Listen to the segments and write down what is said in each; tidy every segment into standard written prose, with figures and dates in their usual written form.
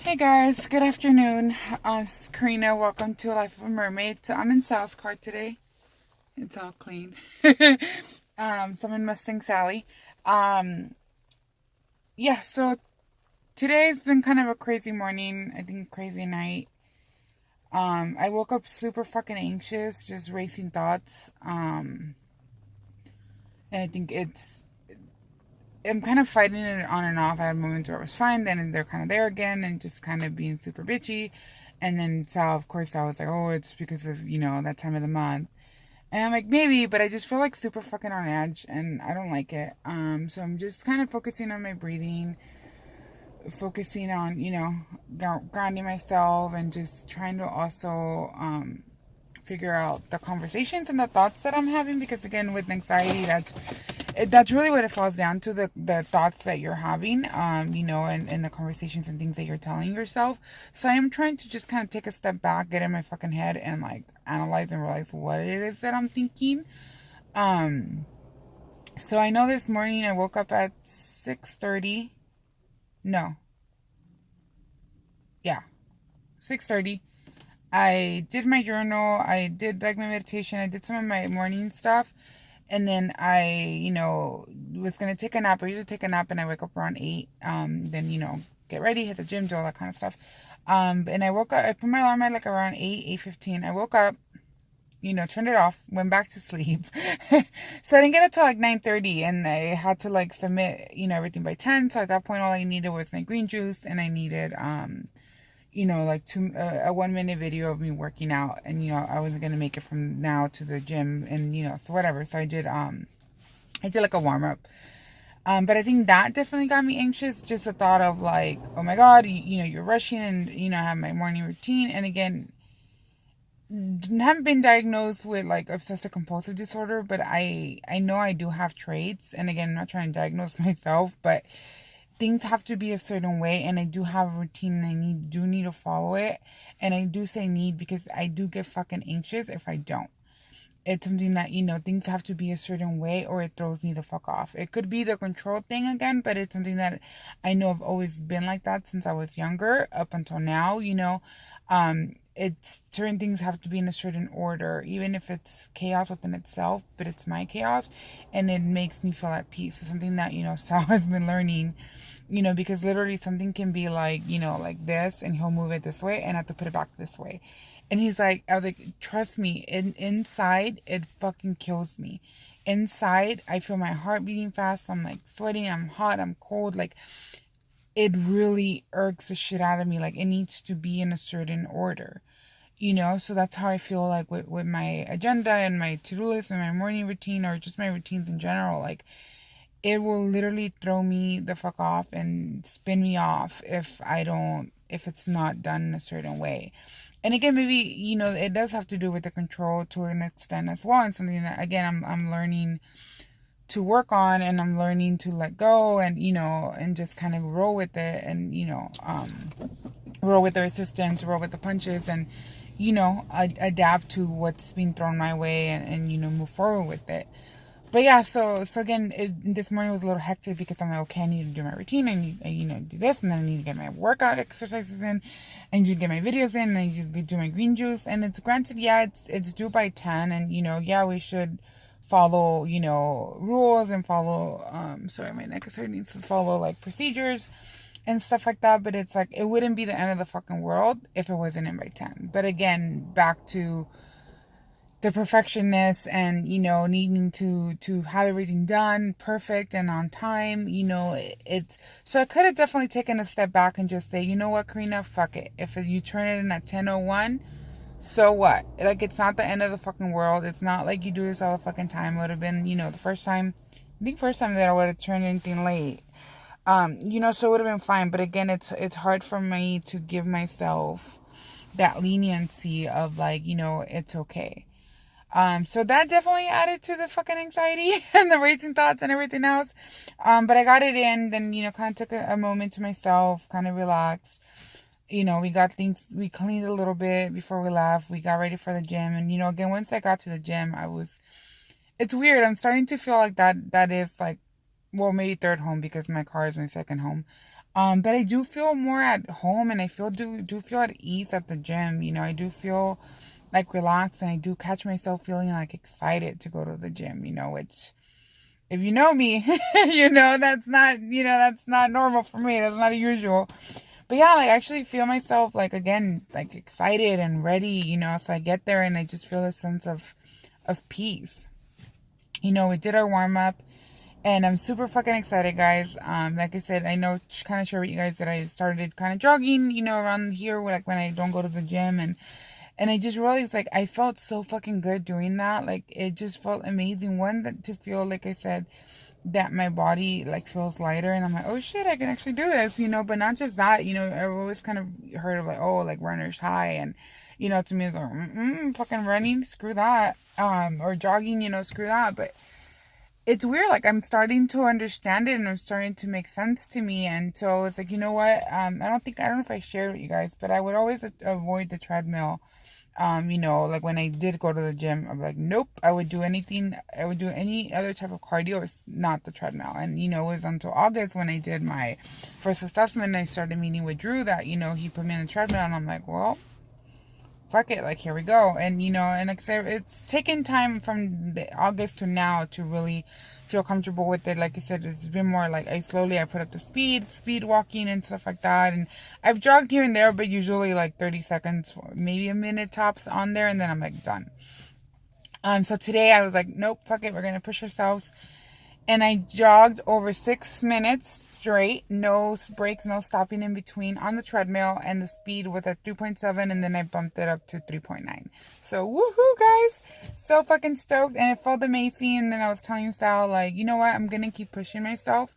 Hey guys, good afternoon. This is Karina. Welcome to Life of a Mermaid. So I'm in Sal's car today. It's all clean. So I'm in Mustang Sally. Um, yeah, so today's been kind of a crazy morning. I think crazy night. I woke up super fucking anxious, just racing thoughts. And I think I'm kind of fighting it on and off. I had moments where I was fine, then they're kind of there again, and just kind of being super bitchy. And then so of course I was like, oh, it's because of that time of the month. And I'm like, maybe, but I just feel like super fucking on edge, and I don't like it. So I'm just kind of focusing on my breathing, focusing on grounding myself, and just trying to also figure out the conversations and the thoughts that I'm having. Because again, with anxiety, that's really what it falls down to, the thoughts that you're having, and the conversations and things that you're telling yourself. So I am trying to just kind of take a step back, get in my fucking head, and like analyze and realize what it is that I'm thinking. So I know this morning I woke up at 6:30. No, yeah, 6:30. I did my journal. I did like my meditation. I did some of my morning stuff. And then I, was going to take a nap. I usually take a nap and I wake up around 8. Then, get ready, hit the gym, do all that kind of stuff. And I woke up, I put my alarm at like around 8, 8:15. I woke up, turned it off, went back to sleep. So I didn't get up till like 9:30, and I had to like submit, everything by 10. So at that point, all I needed was my green juice, and I needed, like a 1 minute video of me working out, and I wasn't gonna make it from now to the gym, and so whatever. So I did like a warm up. But I think that definitely got me anxious. Just the thought of like, oh my god, you're rushing, and I have my morning routine, and again, haven't been diagnosed with like obsessive compulsive disorder, but I know I do have traits, and again, I'm not trying to diagnose myself, but things have to be a certain way, and I do have a routine, and I do need to follow it. And I do say need because I do get fucking anxious if I don't. It's something that, things have to be a certain way or it throws me the fuck off. It could be the control thing again, but it's something that I know I've always been like that since I was younger up until now, it's certain things have to be in a certain order, even if it's chaos within itself, but it's my chaos, and it makes me feel at peace. It's something that, Sal has been learning, because literally something can be like, like this, and he'll move it this way, and I have to put it back this way. And he's like, I was like, trust me, inside, it fucking kills me. Inside, I feel my heart beating fast. I'm like sweating. I'm hot. I'm cold. Like, it really irks the shit out of me. Like, it needs to be in a certain order, So that's how I feel like with my agenda and my to-do list and my morning routine, or just my routines in general. Like, it will literally throw me the fuck off and spin me off if it's not done in a certain way. And again, maybe, it does have to do with the control to an extent as well. And something that, again, I'm learning to work on, and I'm learning to let go, and, and just kind of roll with it, and, roll with the resistance, roll with the punches, and, adapt to what's being thrown my way, and move forward with it. But yeah, so again, this morning was a little hectic because I'm like, okay, I need to do my routine. I need, do this, and then I need to get my workout exercises in. I need to get my videos in, and I need to do my green juice. And it's granted, yeah, it's due by 10, and yeah, we should follow, rules, and follow, sorry, my neck is hurting, needs to follow like procedures and stuff like that. But it's like, it wouldn't be the end of the fucking world if it wasn't in by 10. But again, back to the perfectionist, and needing to have everything done perfect and on time. It's so I could have definitely taken a step back and just say, you know what, Karina, fuck it. If you turn it in at 10:01, so what? Like, it's not the end of the fucking world. It's not like you do this all the fucking time. It would have been, the first time, I think first time that I would have turned anything late. So it would have been fine. But again, it's hard for me to give myself that leniency of like, it's okay. So that definitely added to the fucking anxiety and the racing thoughts and everything else. But I got it in, then, kind of took a moment to myself, kind of relaxed. We cleaned a little bit before we left. We got ready for the gym. And, again, once I got to the gym, it's weird. I'm starting to feel like that is like, well, maybe third home, because my car is my second home. But I do feel more at home, and I do feel at ease at the gym. You know, I do feel like relaxed, and I do catch myself feeling like excited to go to the gym. You know, which if you know me, you know that's not normal for me. That's not usual. But yeah, like I actually feel myself like again like excited and ready. You know, so I get there and I just feel a sense of peace. You know, we did our warm up. And I'm super fucking excited, guys. Like I said, I know, kind of share with you guys that I started kind of jogging, you know, around here, like when I don't go to the gym, and I just realized, like, I felt so fucking good doing that. Like, it just felt amazing. One, that to feel, like I said, that my body like feels lighter, and I'm like, oh shit, I can actually do this, you know. But not just that, you know, I've always kind of heard of like, oh, like runner's high, and you know, to me it's like, fucking running, screw that, or jogging, you know, screw that, but it's weird. Like I'm starting to understand it and it's starting to make sense to me. And so it's like, you know what? I don't know if I shared with you guys, but I would always avoid the treadmill. You know, like when I did go to the gym, I'm like, nope, I would do anything. I would do any other type of cardio. It's not the treadmill. And, you know, it was until August when I did my first assessment and I started meeting with Drew that, you know, he put me on the treadmill and I'm like, well, fuck it, like here we go. And you know, and like I said, it's taken time from the August to now to really feel comfortable with it. Like I said, it's been more like I put up the speed walking and stuff like that. And I've jogged here and there, but usually like 30 seconds, maybe a minute tops on there, and then I'm like done. So today I was like, nope, fuck it, we're gonna push ourselves. And I jogged over 6 minutes straight, no breaks, no stopping in between on the treadmill, and the speed was at 3.7, and then I bumped it up to 3.9. So woohoo, guys! So fucking stoked, and it felt amazing. And then I was telling Sal, like, you know what? I'm gonna keep pushing myself.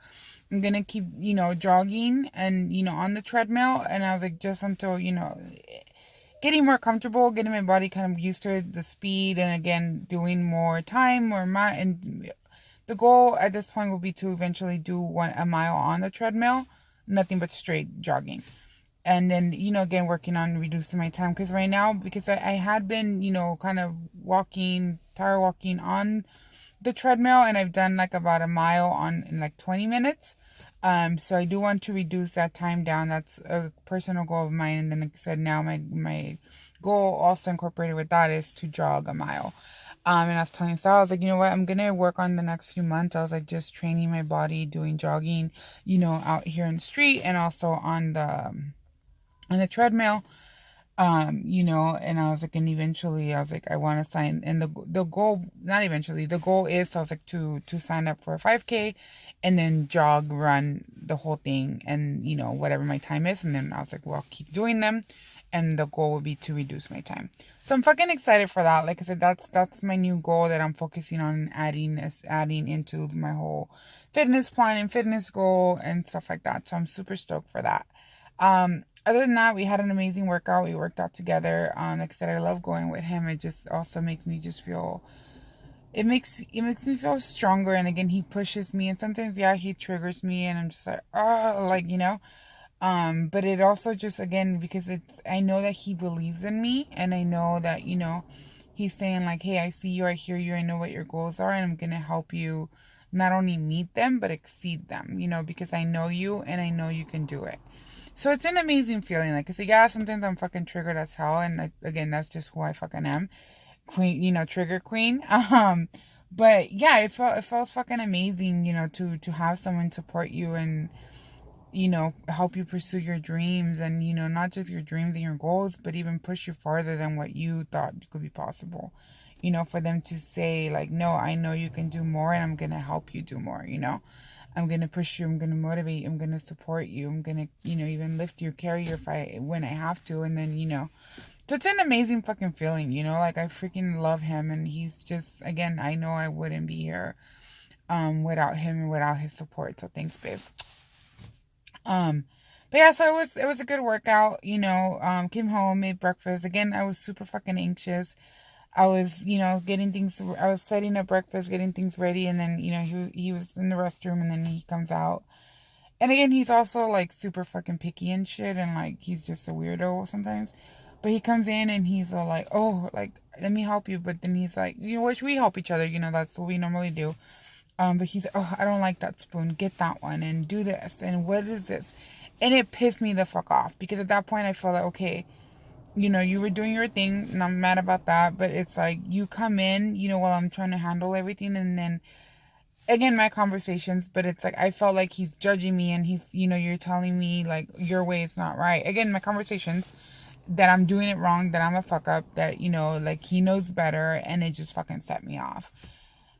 I'm gonna keep, you know, jogging and, you know, on the treadmill. And I was like, just until, you know, getting more comfortable, getting my body kind of used to the speed, and again, doing more time, and the goal at this point will be to eventually do a mile on the treadmill, nothing but straight jogging. And then, you know, again, working on reducing my time. Because right now, because I had been, you know, kind of power walking on the treadmill, and I've done like about a mile in like 20 minutes. So I do want to reduce that time down. That's a personal goal of mine. And then, like I said, now my goal also incorporated with that is to jog a mile. And I was telling Sal, I was like, you know what, I'm gonna work on the next few months. I was like, just training my body, doing jogging, you know, out here in the street and also on the treadmill. You know, and I was like, and eventually I was like, I want to sign, and the goal, not eventually, the goal is, I was like, to sign up for a 5K and then run the whole thing, and, you know, whatever my time is. And then I was like, well, I'll keep doing them. And the goal would be to reduce my time. So I'm fucking excited for that. Like I said, that's my new goal that I'm focusing on adding into my whole fitness plan and fitness goal and stuff like that. So I'm super stoked for that. Other than that, we had an amazing workout. We worked out together. Like I said, I love going with him. It just also makes me just feel, it makes me feel stronger. And again, he pushes me, and sometimes, yeah, he triggers me, and I'm just like, oh, like, you know. But it also just, again, because I know that he believes in me, and I know that, you know, he's saying like, hey, I see you, I hear you, I know what your goals are, and I'm gonna help you not only meet them but exceed them, you know, because I know you and I know you can do it. So it's an amazing feeling. Like I said, yeah, sometimes I'm fucking triggered as hell, and again, that's just who I fucking am, queen, you know, trigger queen. But yeah, it felt fucking amazing, you know, to have someone support you and, you know, help you pursue your dreams, and, you know, not just your dreams and your goals, but even push you farther than what you thought could be possible. You know, for them to say like, no, I know you can do more, and I'm going to help you do more, you know. I'm going to push you, I'm going to motivate you, I'm going to support you, I'm going to, you know, even lift you, carry you when I have to. And then, you know, so it's an amazing fucking feeling, you know, like I freaking love him, and he's just, again, I know I wouldn't be here without him and without his support. So thanks, babe. But yeah, so it was a good workout, you know. Came home, made breakfast. Again, I was super fucking anxious. I was, you know, I was setting up breakfast, getting things ready, and then, you know, he was in the restroom, and then he comes out. And again, he's also like super fucking picky and shit, and like he's just a weirdo sometimes. But he comes in and he's all like, oh, like, let me help you. But then he's like, you know, which we help each other, you know, that's what we normally do. But he's like, oh, I don't like that spoon. Get that one and do this. And what is this? And it pissed me the fuck off because at that point I felt like, okay, you were doing your thing and I'm mad about that. But it's like you come in, while I'm trying to handle everything. And then again, my conversations, but it's like I felt like he's judging me and he's, you're telling me like your way is not right. Again, my conversations that I'm doing it wrong, that I'm a fuck up, that, like he knows better. And it just fucking set me off.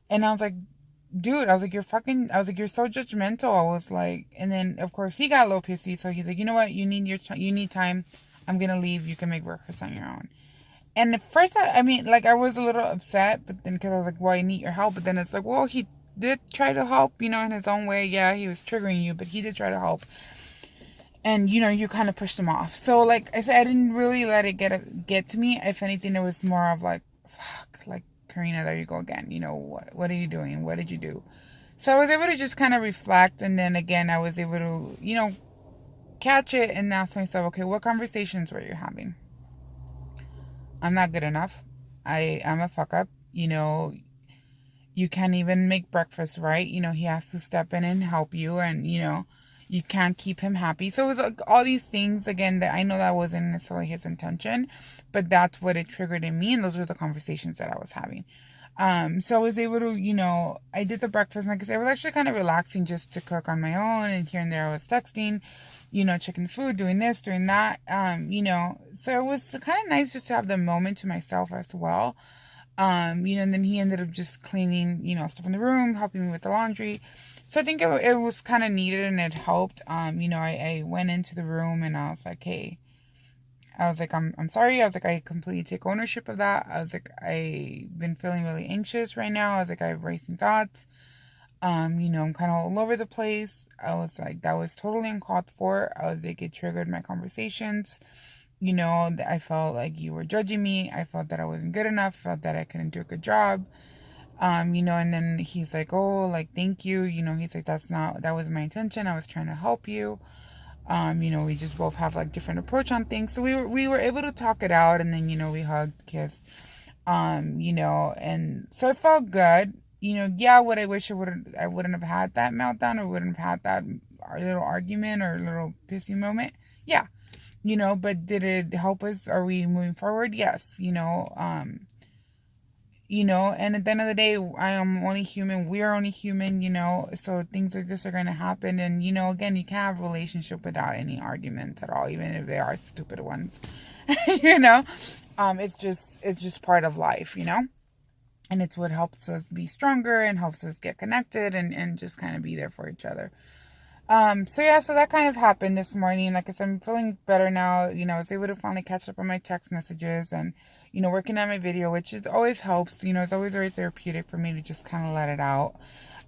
And I was like, dude, I was like, you're so judgmental. I was like, and then of course he got a little pissy. So he's like, you know what? You need time. I'm going to leave. You can make breakfast on your own. And at first, I mean, like, I was a little upset, but then because I was like, well, I need your help. But then it's like, well, he did try to help, in his own way. Yeah, he was triggering you, but he did try to help. And, you kind of pushed him off. So, like I said, I didn't really let it get to me. If anything, it was more of like, fuck, like, Karina, there you go again. What are you doing? What did you do? So I was able to just kind of reflect. And then again, I was able to, catch it and ask myself, okay, what conversations were you having? I'm not good enough. I'm a fuck up. You can't even make breakfast right. He has to step in and help you. And, you can't keep him happy. So it was like all these things, again, that I know that wasn't necessarily his intention, but that's what it triggered in me. And those were the conversations that I was having. So I was able to, I did the breakfast. Like I said, it was actually kind of relaxing just to cook on my own. And here and there I was texting, checking the food, doing this, doing that. So it was kind of nice just to have the moment to myself as well. And then he ended up just cleaning, stuff in the room, helping me with the laundry. So I think it was kind of needed and it helped. I went into the room and I was like, hey, I'm sorry. I was like, I completely take ownership of that. I was like, I've been feeling really anxious right now. I was like, I have racing thoughts. I'm kind of all over the place. I was like, that was totally uncalled for. I was like, it triggered my conversations. I felt like you were judging me. I felt that I wasn't good enough. I felt that I couldn't do a good job. And then he's like, oh, like, thank you. He's like, that was my intention. I was trying to help you. We just both have like different approach on things. So we were able to talk it out and then, we hugged, kissed, and so it felt good. Yeah, what I wish I wouldn't have had that meltdown or wouldn't have had that little argument or little pissy moment. Yeah. But did it help us? Are we moving forward? Yes. And at the end of the day, I am only human. We are only human, so things like this are going to happen. And, again, you can't have a relationship without any arguments at all, even if they are stupid ones, it's just part of life, and it's what helps us be stronger and helps us get connected and just kind of be there for each other. So that kind of happened this morning. Like I said, I'm feeling better now. I was able to finally catch up on my text messages and, working on my video, which always helps. It's always very therapeutic for me to just kind of let it out.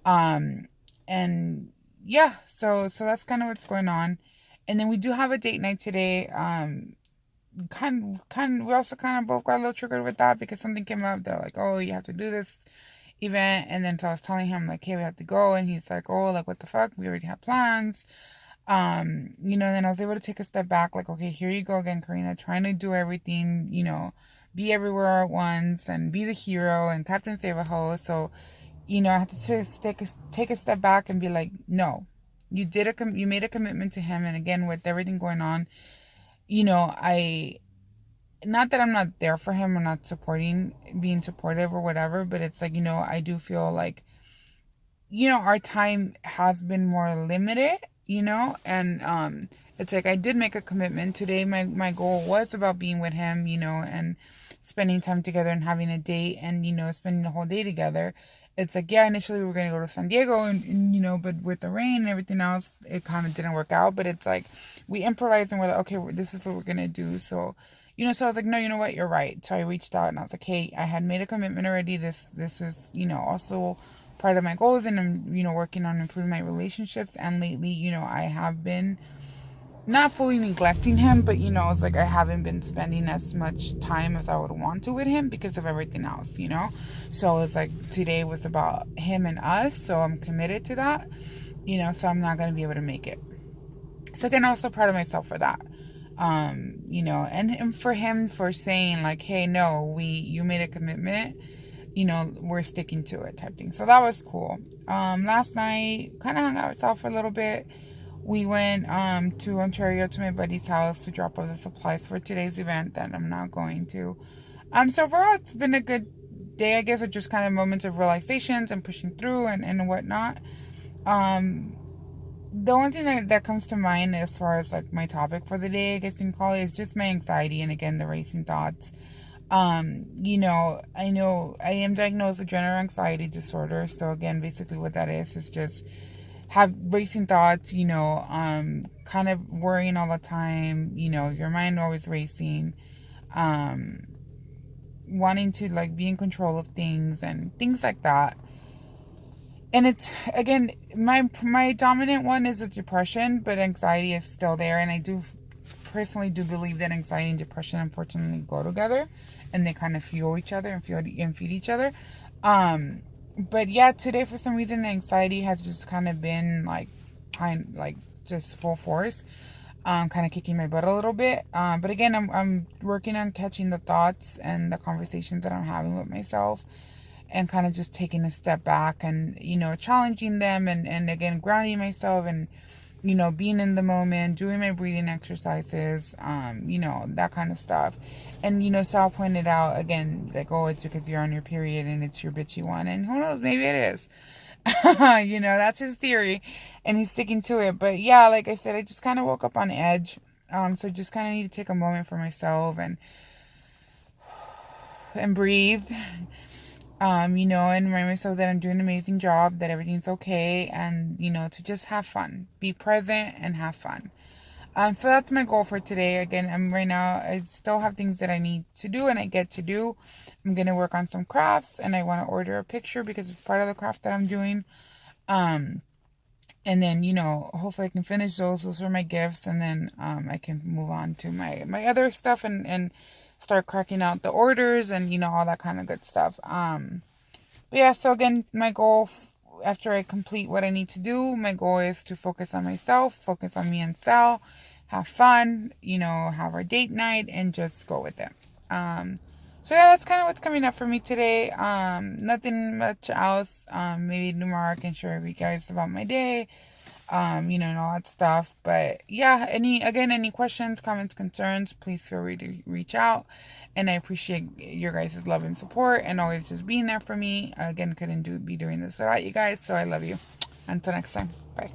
And yeah, so that's kind of what's going on. And then we do have a date night today. We also kind of both got a little triggered with that because something came up. They're like, oh, you have to do this event. And then so I was telling him like, hey, we have to go. And he's like, oh, like, what the fuck? We already have plans. Then I was able to take a step back, like, okay, here you go again, Karina, trying to do everything, be everywhere at once and be the hero and Captain Save-A-Ho. So, I had to just take a step back and be like, no, you made a commitment to him. And again, with everything going on, not that I'm not there for him or not being supportive or whatever, but it's like, I do feel like, our time has been more limited, and it's like I did make a commitment today. My goal was about being with him, and spending time together and having a date and, spending the whole day together. It's like, yeah, initially we were going to go to San Diego and but with the rain and everything else, it kind of didn't work out. But it's like we improvised and we're like, okay, this is what we're going to do. So, so I was like, no, you know what? You're right. So I reached out and I was like, hey, I had made a commitment already. This is, also part of my goals, and I'm, working on improving my relationships. And lately, I have been not fully neglecting him, but it's like I haven't been spending as much time as I would want to with him because of everything else, so it's like today was about him and us, so I'm committed to that, so I'm not going to be able to make it. So again, I'm also proud of myself for that, and for him for saying like, hey, no, you made a commitment, we're sticking to it type thing. So that was cool. Last night kind of hung out with myself for a little bit. We went to Ontario to my buddy's house to drop off the supplies for today's event that I'm not going to. So overall, it's been a good day, I guess. It's just kind of moments of realizations and pushing through and whatnot. The only thing that comes to mind as far as like my topic for the day, I guess you can call it, is just my anxiety and again the racing thoughts. I know I am diagnosed with general anxiety disorder. So again, basically what that is just have racing thoughts, kind of worrying all the time, your mind always racing, wanting to like be in control of things and things like that. And it's, again, my dominant one is a depression, but anxiety is still there. And I do personally do believe that anxiety and depression unfortunately go together, and they kind of fuel each other and feed each other. But yeah, today for some reason the anxiety has just kind of been like just full force, kind of kicking my butt a little bit. But again, I'm working on catching the thoughts and the conversations that I'm having with myself, and kind of just taking a step back and, challenging them and again, grounding myself and, being in the moment, doing my breathing exercises, that kind of stuff. And, Sal pointed out again, like, oh, it's because you're on your period and it's your bitchy one. And who knows, maybe it is. That's his theory and he's sticking to it. But yeah, like I said, I just kind of woke up on edge. So just kind of need to take a moment for myself and breathe. And remind myself that I'm doing an amazing job, that everything's okay, and, to just have fun. Be present and have fun. So that's my goal for today. Again, I still have things that I need to do and I get to do. I'm going to work on some crafts and I want to order a picture because it's part of the craft that I'm doing. And then, hopefully I can finish those. Those are my gifts. And then, I can move on to my other stuff and start cracking out the orders and, all that kind of good stuff. But yeah, so again, my goal after I complete what I need to do, my goal is to focus on myself, focus on me and Sal, have fun, have our date night and just go with it. So yeah, that's kind of what's coming up for me today. Nothing much else. Maybe tomorrow I can share with you guys about my day. And all that stuff. But yeah, any questions, comments, concerns, please feel free to reach out. And I appreciate your guys' love and support and always just being there for me. Again, couldn't be doing this without you guys. So I love you. Until next time. Bye.